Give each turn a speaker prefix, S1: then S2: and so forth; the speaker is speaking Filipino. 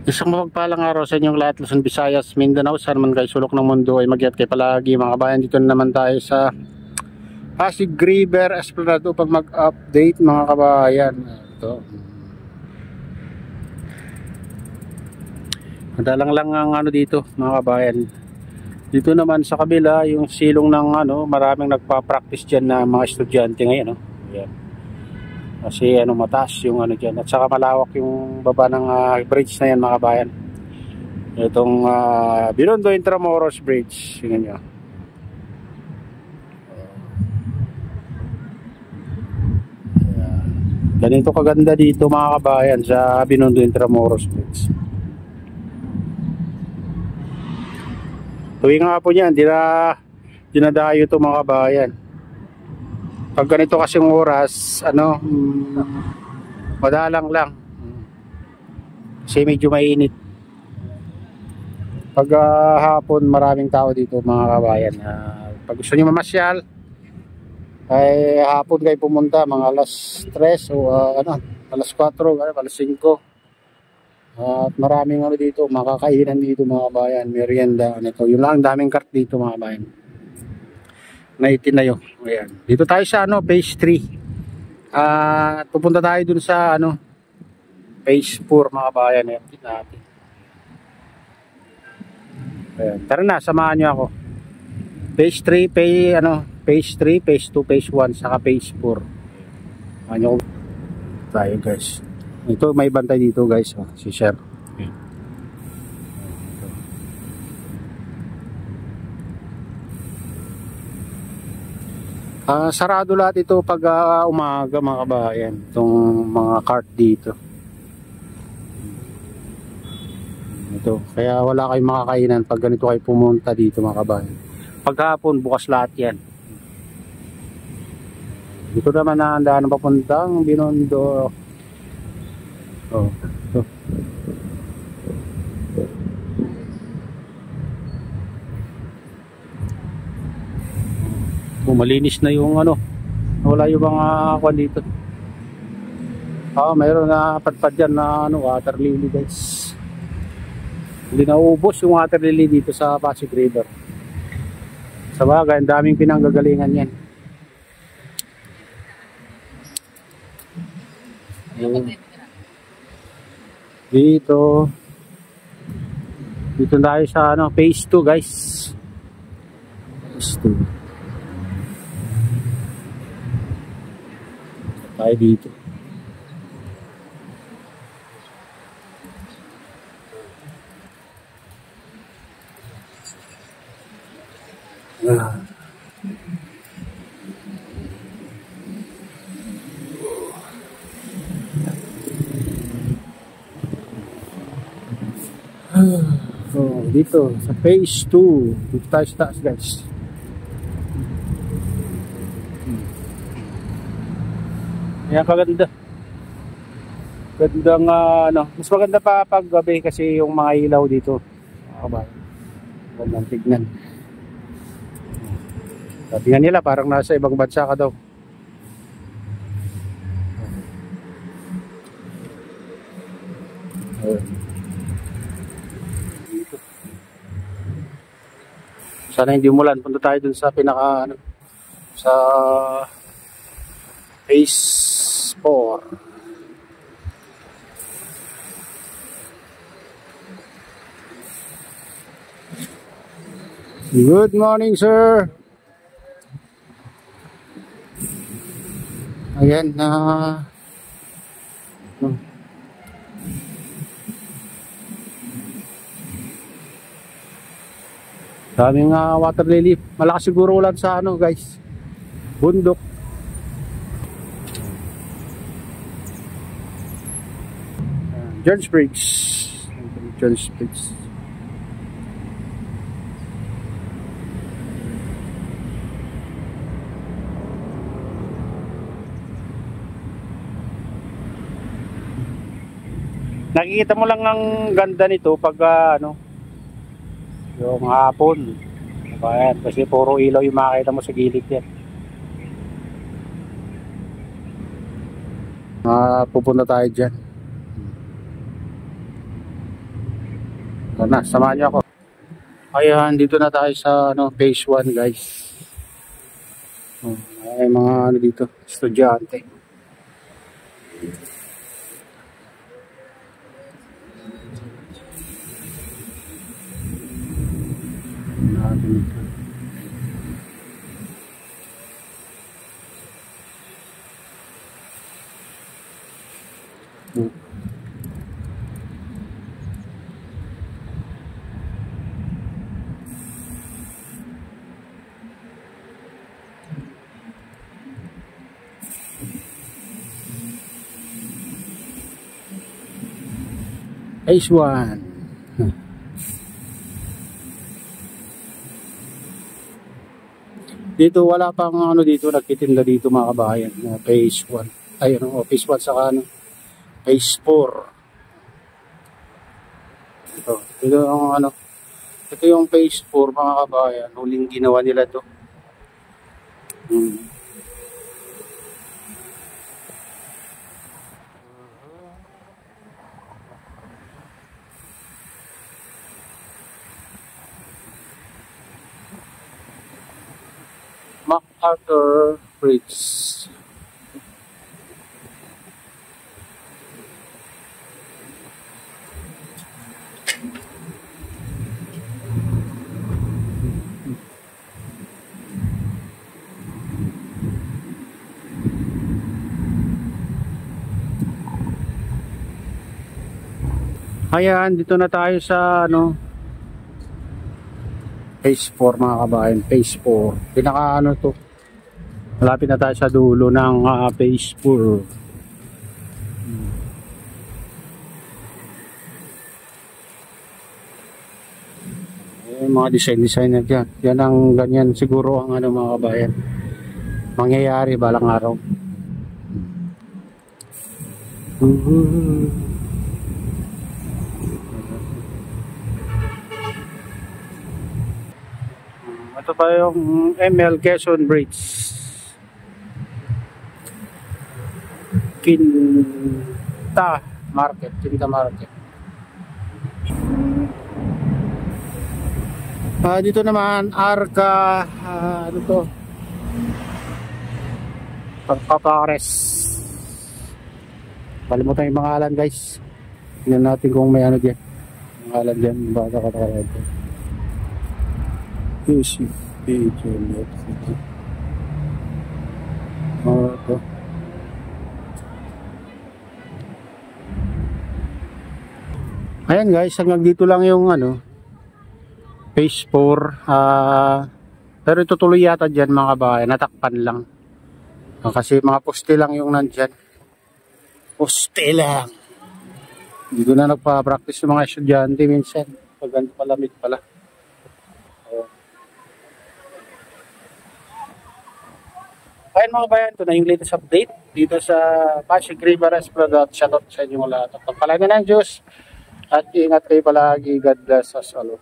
S1: Isang mapagpalang araw sa inyong lahat, Luzon, Visayas, Mindanao, saan man kayo sulok ng mundo ay mag-ingat kayo palagi mga kabayan. Dito na naman tayo sa Pasig River Esplanade upang mag-update mga kabayan. Ito. Madalang lang ang ano dito mga kabayan. Dito naman sa kabila yung silong ng maraming nagpa-practice dyan na mga estudyante ngayon. Ayan. Kasi mataas yung dyan, at saka malawak yung baba ng bridge na yan mga kabayan. Itong Binondo Intramuros Bridge, tingnan nyo. Ganito kaganda dito mga kabayan sa Binondo Intramuros Bridge. Tuwing nga po niyan, dinadayo ito mga kabayan. Pag ganito kasing oras, madalang lang. Kasi medyo mainit. Pag hapon, maraming tao dito mga kabayan. Pag gusto nyo mamasyal, ay hapon kayo pumunta, mga alas 3 o alas 4, alas 5. At maraming dito, makakainan dito mga kabayan, merienda, Yun lang, daming cart dito mga kabayan. Na itinayo. Ayan. Dito tayo sa phase 3. At pupunta tayo dun sa phase 4 mga kabayan. Ayan, natin. Ayan. Tara na, samahan nyo ako. Phase 3, phase 3, phase 2, phase 1, saka phase 4. Samahan nyo tayo guys. Ito may bantay dito guys, si Sir. Ayan. Sarado lahat ito pag umaga mga kabayan, itong mga cart dito. Ito, kaya wala kayong makakainan pag ganito kayo pumunta dito mga kabayan. Paghapon bukas lahat yan. Dito naman na ang daan papuntang Binondo. Ito. Malinis na yung wala yung mga kwan dito. Mayroon na padpad dyan na water lily guys. Hindi na uubos yung water lily dito sa Pasig River. Sa bagay, ang daming pinanggagalingan yan. Dito tayo sa phase 2 guys. Phase 2 tayo dito. Dito sa phase 2 dito tayo sa taas guys. Ayan, kaganda. Gandang mas maganda pa pag gabi kasi yung mga ilaw dito. Magandang tignan. Sabi nga nila parang nasa ibang bansa ka daw. Sana hindi umulan. Punta tayo dun sa pinaka sa phase 4. Good morning, sir. Ayan daming water lily. Malakas siguro ulan sa guys, bundok. Jones Bridge. Jones Bridge. Nakikita mo lang ang ganda nito pag yung hapon. Ayan, kasi puro ilaw yung makikita mo sa gilid yan. Pupunta tayo dyan. Ito na, samahan niyo ako. Ayan, dito na tayo sa ano, phase 1 guys. Ay mga ano dito, estudyante. Natin ito. Phase 1. Dito wala pang ano dito, nagtitinda dito mga kabayan. Phase 1. Ay ano, phase 1 saka ano, phase 4. Ito ang ano. Ito yung phase 4 mga kabayan. Huling ginawa nila to. MacArthur Bridge. Ayan, dito na tayo sa ano, phase 4 mga kabayan, phase 4. Pinaka ano to, malapit na tayo sa dulo ng phase 4. Yung mga design na dyan. Yan ang ganyan siguro ang ano mga kabayan, mangyayari balang araw. Ito pa yung ML Quezon Bridge. Quinta Market. Dito naman Arca, ano to? Pagpapares. Kalimutan yung pangalan guys. Tingnan natin kung may ano dyan. Pangalan dyan. Baka katakalad dyan. Ito. Ayan guys, hanggang dito lang yung ano, phase 4. Pero itutuloy yata dyan mga kabayan, natakpan lang. Kasi mga poste lang yung nandyan. Poste lang. Dito na nagpa-practice yung mga estudyante minsan. Pag ganito palamig pala. Ayan mga bayan, ito na yung latest update dito sa Pasig River Product. Shoutout sa inyo lahat. Pagpalain na ng Diyos at ingat kayo palagi. God bless us all.